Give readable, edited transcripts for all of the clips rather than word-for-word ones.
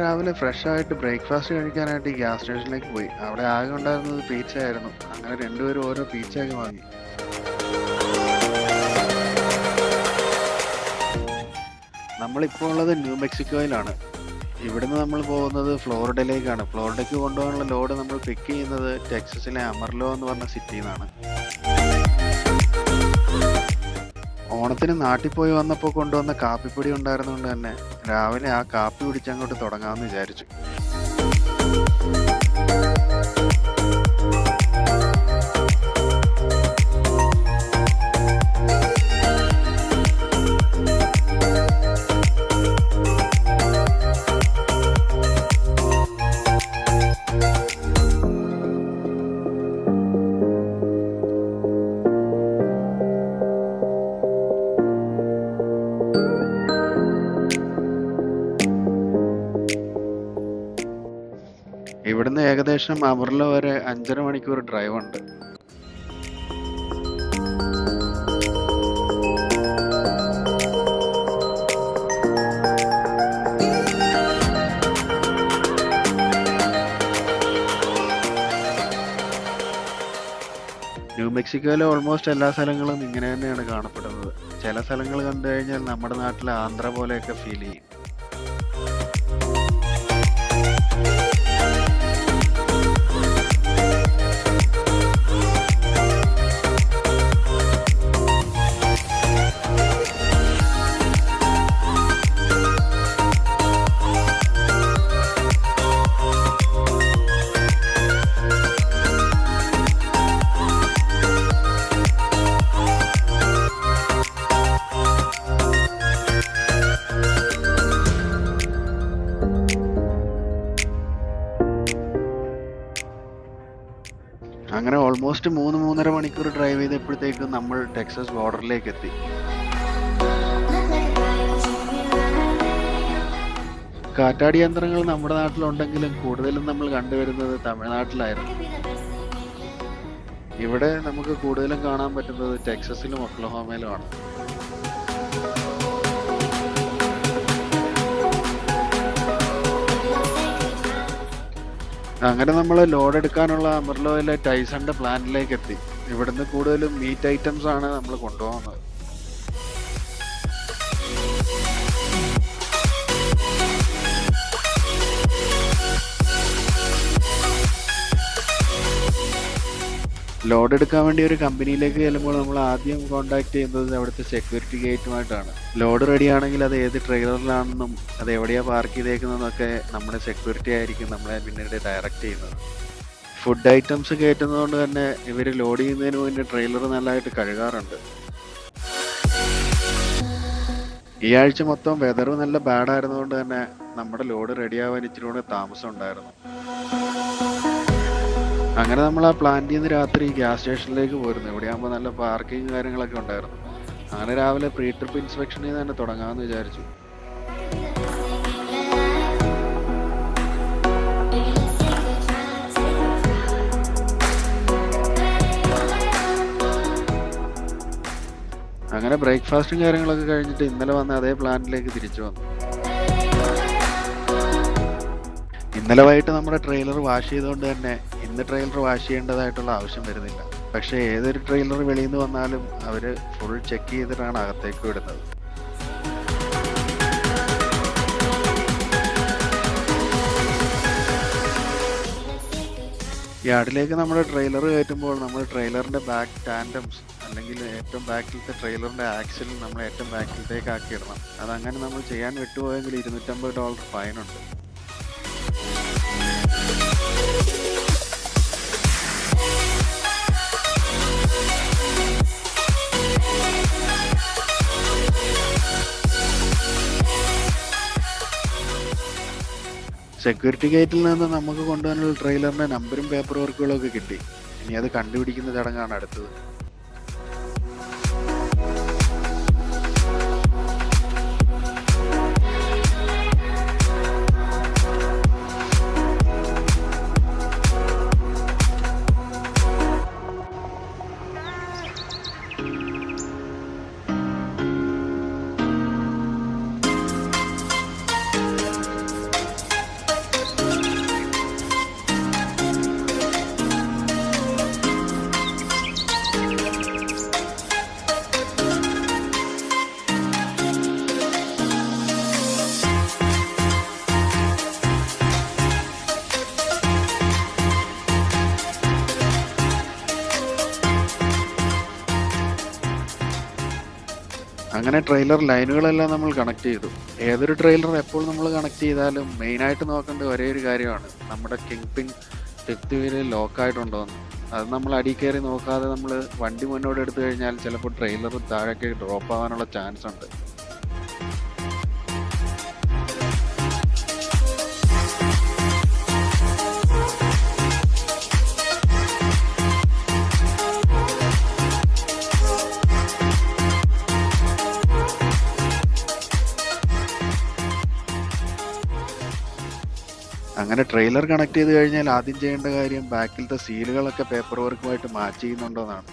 രാവിലെ ഫ്രഷ് ആയിട്ട് ബ്രേക്ക്ഫാസ്റ്റ് കഴിക്കാനായിട്ട് ഈ ഗ്യാസ് സ്റ്റേഷനിലേക്ക് പോയി. അവിടെ ആകെ ഉണ്ടായിരുന്നത് പീച്ച ആയിരുന്നു. അങ്ങനെ രണ്ടുപേരും ഓരോ പീച്ചയൊക്കെ വാങ്ങി. നമ്മളിപ്പോൾ ഉള്ളത് ന്യൂ മെക്സിക്കോയിലാണ്. ഇവിടുന്ന് നമ്മൾ പോകുന്നത് ഫ്ലോറിഡയിലേക്കാണ്. ഫ്ലോറിഡയ്ക്ക് കൊണ്ടുപോകാനുള്ള ലോഡ് നമ്മൾ പിക്ക് ചെയ്യുന്നത് ടെക്സസിലെ അമർലോ എന്ന് പറഞ്ഞ സിറ്റിയിൽ നിന്നാണ്. ഓണത്തിന് നാട്ടിൽ പോയി വന്നപ്പോൾ കൊണ്ടുവന്ന കാപ്പിപ്പൊടി ഉണ്ടായിരുന്നുകൊണ്ട് തന്നെ രാവിലെ ആ കാപ്പി കുടിച്ചങ്ങോട്ട് തുടങ്ങാമെന്ന് വിചാരിച്ചു. ഇവിടുന്ന് ഏകദേശം അമർല വരെ 5.5 മണിക്കൂർ ഡ്രൈവ് ഉണ്ട്. ന്യൂ മെക്സിക്കോയിലെ ഓൾമോസ്റ്റ് എല്ലാ സ്ഥലങ്ങളും ഇങ്ങനെ തന്നെയാണ് കാണപ്പെടുന്നത്. ചില സ്ഥലങ്ങൾ കണ്ടു കഴിഞ്ഞാൽ നമ്മുടെ നാട്ടിലെ ആന്ധ്ര പോലെയൊക്കെ ഫീൽ ചെയ്യും. അങ്ങനെ ഓൾമോസ്റ്റ് 3-3.5 മണിക്കൂർ ഡ്രൈവ് ചെയ്തപ്പോഴത്തേക്കും നമ്മൾ ടെക്സസ് ബോർഡറിലേക്ക് എത്തി. കാറ്റാടി യന്ത്രങ്ങൾ നമ്മുടെ നാട്ടിലുണ്ടെങ്കിലും കൂടുതലും നമ്മൾ കണ്ടുവരുന്നത് തമിഴ്നാട്ടിലായിരുന്നു. ഇവിടെ നമുക്ക് കൂടുതലും കാണാൻ പറ്റുന്നത് ടെക്സസിലും ഒക്ലഹോമയിലുമാണ്. അങ്ങനെ നമ്മൾ ലോഡ് എടുക്കാനുള്ള അമർലോയിലെ ടൈസന്റെ പ്ലാന്റിലേക്ക് എത്തി. ഇവിടുന്ന് കൂടുതലും മീറ്റ് ഐറ്റംസ് ആണ് നമ്മൾ കൊണ്ടുപോകുന്നത്. ലോഡ് എടുക്കാൻ വേണ്ടി ഒരു കമ്പനിയിലേക്ക് ചെല്ലുമ്പോൾ നമ്മൾ ആദ്യം കോൺടാക്ട് ചെയ്യുന്നത് അവിടുത്തെ സെക്യൂരിറ്റി ഗേറ്റുമായിട്ടാണ്. ലോഡ് റെഡി ആണെങ്കിൽ അത് ഏത് ട്രെയിലറിലാണെന്നും അത് എവിടെയാണ് പാർക്ക് ചെയ്തേക്കുന്നതെന്നൊക്കെ നമ്മുടെ സെക്യൂരിറ്റി ആയിരിക്കും നമ്മളെ പിന്നീട് ഡയറക്റ്റ് ചെയ്യുന്നത്. ഫുഡ് ഐറ്റംസ് കയറ്റുന്നതുകൊണ്ട് തന്നെ ഇവർ ലോഡ് ചെയ്യുന്നതിന് മുന്നേ ട്രെയിലർ നല്ലതായിട്ട് കഴുകാറുണ്ട്. ഈ ആഴ്ച മൊത്തം വെതർ നല്ല ബാഡ് ആയിരുന്നതുകൊണ്ട് തന്നെ നമ്മുടെ ലോഡ് റെഡിയാവാൻ ഇച്ചിരി കൂടെ താമസം ഉണ്ടായിരുന്നു. അങ്ങനെ നമ്മൾ ആ പ്ലാന്റിൽ നിന്ന് രാത്രി ഗ്യാസ് സ്റ്റേഷനിലേക്ക് പോയിരുന്നു. ഇവിടെയാകുമ്പോൾ നല്ല പാർക്കിങ് കാര്യങ്ങളൊക്കെ ഉണ്ടായിരുന്നു. അങ്ങനെ രാവിലെ പ്രീ ട്രിപ്പ് ഇൻസ്പെക്ഷനിൽ നിന്ന് തന്നെ തുടങ്ങാമെന്ന് വിചാരിച്ചു. അങ്ങനെ ബ്രേക്ക്ഫാസ്റ്റും കാര്യങ്ങളൊക്കെ കഴിഞ്ഞിട്ട് ഇന്നലെ വന്ന അതേ പ്ലാന്റിലേക്ക് തിരിച്ചു വന്നു. ഇന്നലെ വൈകിട്ട് നമ്മുടെ ട്രെയിലർ വാഷ് ചെയ്തുകൊണ്ട് തന്നെ ഇന്ന് ട്രെയിലർ വാഷ് ചെയ്യേണ്ടതായിട്ടുള്ള ആവശ്യം വരുന്നില്ല. പക്ഷേ ഏതൊരു ട്രെയിലർ വെളിയിൽ നിന്ന് വന്നാലും അവർ ഫുൾ ചെക്ക് ചെയ്തിട്ടാണ് അകത്തേക്ക് വിടുന്നത്. യാർഡിലേക്ക് നമ്മുടെ ട്രെയിലർ കയറ്റുമ്പോൾ നമ്മൾ ട്രെയിലറിൻ്റെ ബാക്ക് ടാൻഡംസ് അല്ലെങ്കിൽ ഏറ്റവും ബാക്കിലത്തെ ട്രെയിലറിൻ്റെ ആക്സിൽ നമ്മൾ ഏറ്റവും ബാക്കിലത്തേക്ക് ആക്കിയിടണം. അതങ്ങനെ നമ്മൾ ചെയ്യാൻ വിട്ടുപോയെങ്കിൽ $250 ഫൈനുണ്ട്. സെക്യൂരിറ്റി ഗേറ്റിൽ നിന്ന് നമുക്ക് കൊണ്ടുപോകാനുള്ള ട്രെയിലറിൻ്റെ നമ്പറും പേപ്പർ വർക്കുകളും ഒക്കെ കിട്ടി. ഇനി അത് കണ്ടുപിടിക്കുന്ന ചടങ്ങാണ് അടുത്തത്. അങ്ങനെ ട്രെയിലർ ലൈനുകളെല്ലാം നമ്മൾ കണക്ട് ചെയ്തു. ഏതൊരു ട്രെയിലർ എപ്പോൾ നമ്മൾ കണക്ട് ചെയ്താലും മെയിനായിട്ട് നോക്കേണ്ട ഒരേ ഒരു കാര്യമാണ് നമ്മുടെ കിങ് പിൻ ഫിഫ്ത്ത് വീലിൽ ലോക്കായിട്ടുണ്ടോ എന്ന്. അത് നമ്മൾ അടി കയറി നോക്കാതെ നമ്മൾ വണ്ടി മുന്നോട്ട് എടുത്തു കഴിഞ്ഞാൽ ചിലപ്പോൾ ട്രെയിലർ താഴേക്ക് ഡ്രോപ്പ് ആവാനുള്ള ചാൻസ് ഉണ്ട്. അങ്ങനെ ട്രെയിലർ കണക്ട് ചെയ്ത് കഴിഞ്ഞാൽ ആദ്യം ചെയ്യേണ്ട കാര്യം ബാക്കിലത്തെ സീലുകളൊക്കെ പേപ്പർ വർക്കുമായിട്ട് മാച്ച് ചെയ്യുന്നുണ്ടോന്നാണ്.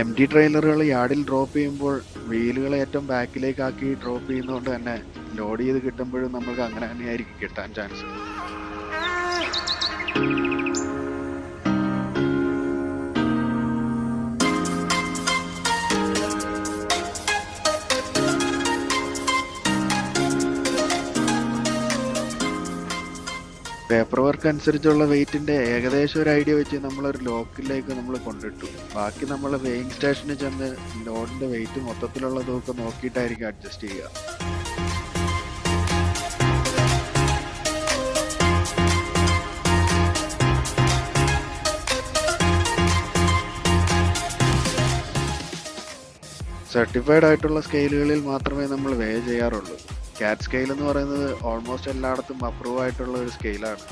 എം ടി ട്രെയിലറുകൾ യാർഡിൽ ഡ്രോപ്പ് ചെയ്യുമ്പോൾ വീലുകൾ ഏറ്റവും ബാക്കിലേക്കാക്കി ഡ്രോപ്പ് ചെയ്യുന്നതുകൊണ്ട് തന്നെ ലോഡ് ചെയ്ത് കിട്ടുമ്പോഴും നമുക്ക് അങ്ങനെ തന്നെയായിരിക്കും കിട്ടാൻ ചാൻസ്. പേപ്പർ വർക്ക് അനുസരിച്ചുള്ള വെയിറ്റിന്റെ ഏകദേശം ഒരു ഐഡിയ വെച്ച് നമ്മളൊരു ലോക്കിലേക്ക് നമ്മൾ കൊണ്ടിട്ടു. ബാക്കി നമ്മൾ വെയിങ് സ്റ്റേഷനിൽ ചെന്ന് ലോഡിന്റെ വെയിറ്റ് മൊത്തത്തിലുള്ളതൊക്കെ നോക്കിയിട്ടായിരിക്കും അഡ്ജസ്റ്റ് ചെയ്യുക. സർട്ടിഫൈഡ് ആയിട്ടുള്ള സ്കെയിലുകളിൽ മാത്രമേ നമ്മൾ വേ ചെയ്യാറുള്ളൂ. കാറ്റ് സ്കെയിൽ എന്ന് പറയുന്നത് ഓൾമോസ്റ്റ് എല്ലായിടത്തും അപ്രൂവ് ആയിട്ടുള്ള ഒരു സ്കെയിലാണ്.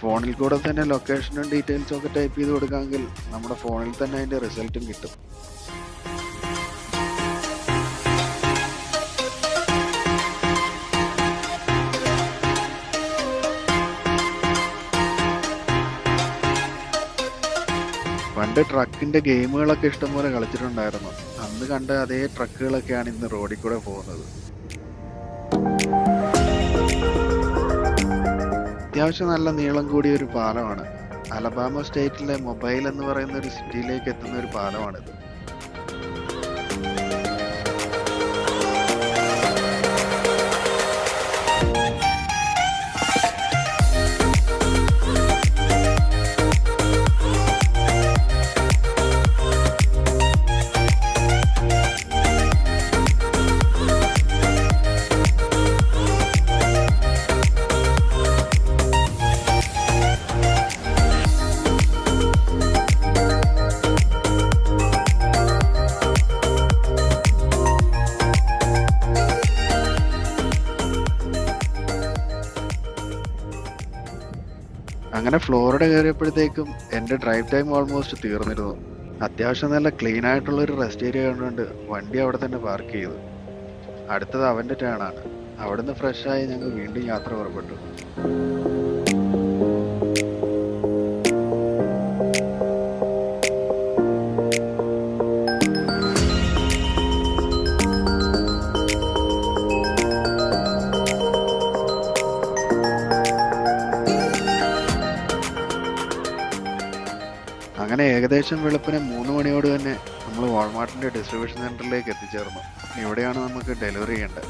ഫോണിൽ കൂടെ തന്നെ ലൊക്കേഷനും ഡീറ്റെയിൽസും ഒക്കെ ടൈപ്പ് ചെയ്ത് കൊടുക്കാമെങ്കിൽ നമ്മുടെ ഫോണിൽ തന്നെ അതിൻ്റെ റിസൾട്ടും കിട്ടും. പണ്ട് ട്രക്കിന്റെ ഗെയിമുകളൊക്കെ ഇഷ്ടംപോലെ കളിച്ചിട്ടുണ്ടായിരുന്നു. അന്ന് കണ്ട അതേ ട്രക്കുകളൊക്കെയാണ് ഇന്ന് റോഡിൽ കൂടെ പോകുന്നത്. അത്യാവശ്യം നല്ല നീളം കൂടിയ ഒരു പാലമാണ്. അലബാമ സ്റ്റേറ്റിലെ മൊബൈൽ എന്ന് പറയുന്ന ഒരു സിറ്റിയിലേക്ക് എത്തുന്ന ഒരു പാലമാണിത്. അങ്ങനെ ഫ്ലോറിഡ കയറിയപ്പോഴത്തേക്കും എൻ്റെ ഡ്രൈവ് ടൈം ഓൾമോസ്റ്റ് തീർന്നിരുന്നു. അത്യാവശ്യം നല്ല ക്ലീൻ ആയിട്ടുള്ള ഒരു റെസ്റ്റ് ഏരിയ കണ്ടുകൊണ്ട് വണ്ടി അവിടെ തന്നെ പാർക്ക് ചെയ്തു. അടുത്തത് അവൻ്റെ ടേണാണ്. അവിടുന്ന് ഫ്രഷായി ഞങ്ങൾ വീണ്ടും യാത്ര പുറപ്പെട്ടു. അങ്ങനെ ഏകദേശം വെളുപ്പിന് 3 മണിയോട് തന്നെ നമ്മൾ വാൾമാർട്ടിൻ്റെ ഡിസ്ട്രിബ്യൂഷൻ സെൻറ്ററിലേക്ക് എത്തിച്ചേർന്നു. ഇവിടെയാണ് നമുക്ക് ഡെലിവറി ചെയ്യേണ്ടത്.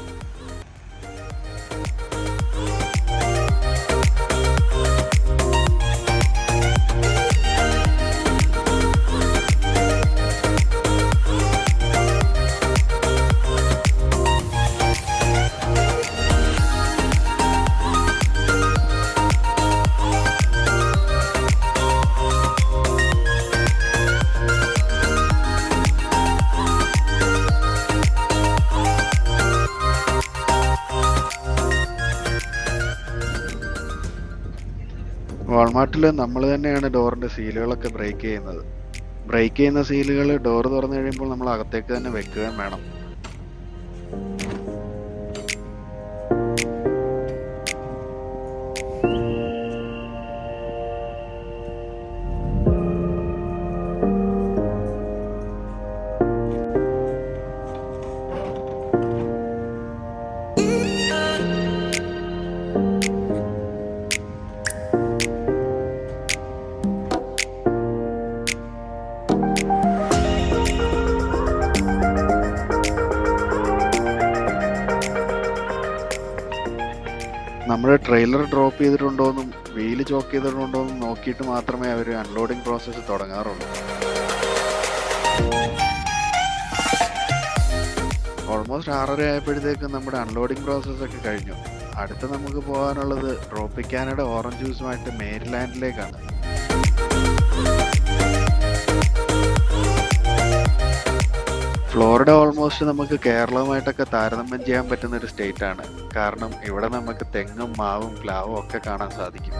വാൾമാർട്ടിൽ നമ്മൾ തന്നെയാണ് ഡോറിൻ്റെ സീലുകളൊക്കെ ബ്രേക്ക് ചെയ്യുന്നത്. ബ്രേക്ക് ചെയ്യുന്ന സീലുകൾ ഡോർ തുറന്നു കഴിയുമ്പോൾ നമ്മൾ അകത്തേക്ക് തന്നെ വെക്കുകയും വേണം. നമ്മുടെ ട്രെയിലർ ഡ്രോപ്പ് ചെയ്തിട്ടുണ്ടോയെന്നും വെയിൽ ചോക്ക് ചെയ്തിട്ടുണ്ടോയെന്നും നോക്കിയിട്ട് മാത്രമേ അവർ അൺലോഡിംഗ് പ്രോസസ്സ് തുടങ്ങാറുള്ളൂ. ഓൾമോസ്റ്റ് 6:30 ആയപ്പോഴത്തേക്കും നമ്മുടെ അൺലോഡിംഗ് പ്രോസസ്സൊക്കെ കഴിഞ്ഞു. അടുത്ത് നമുക്ക് പോകാനുള്ളത് ട്രോപ്പിക്കാനയുടെ ഓറഞ്ച് ജ്യൂസുമായിട്ട് മേരിലാൻഡിലേക്കാണ്. ഫ്ലോറിഡ ഓൾമോസ്റ്റ് നമുക്ക് കേരളവുമായിട്ടൊക്കെ താരതമ്യം ചെയ്യാൻ പറ്റുന്ന ഒരു സ്റ്റേറ്റ് ആണ്. കാരണം ഇവിടെ നമുക്ക് തെങ്ങും മാവും പ്ലാവും ഒക്കെ കാണാൻ സാധിക്കും.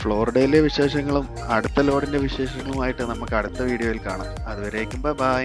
ഫ്ലോറിഡയിലെ വിശേഷങ്ങളും അടുത്ത ലോഡിന്റെ വിശേഷങ്ങളുമായിട്ട് നമുക്ക് അടുത്ത വീഡിയോയിൽ കാണാം. അതുവരേക്കും ബൈ.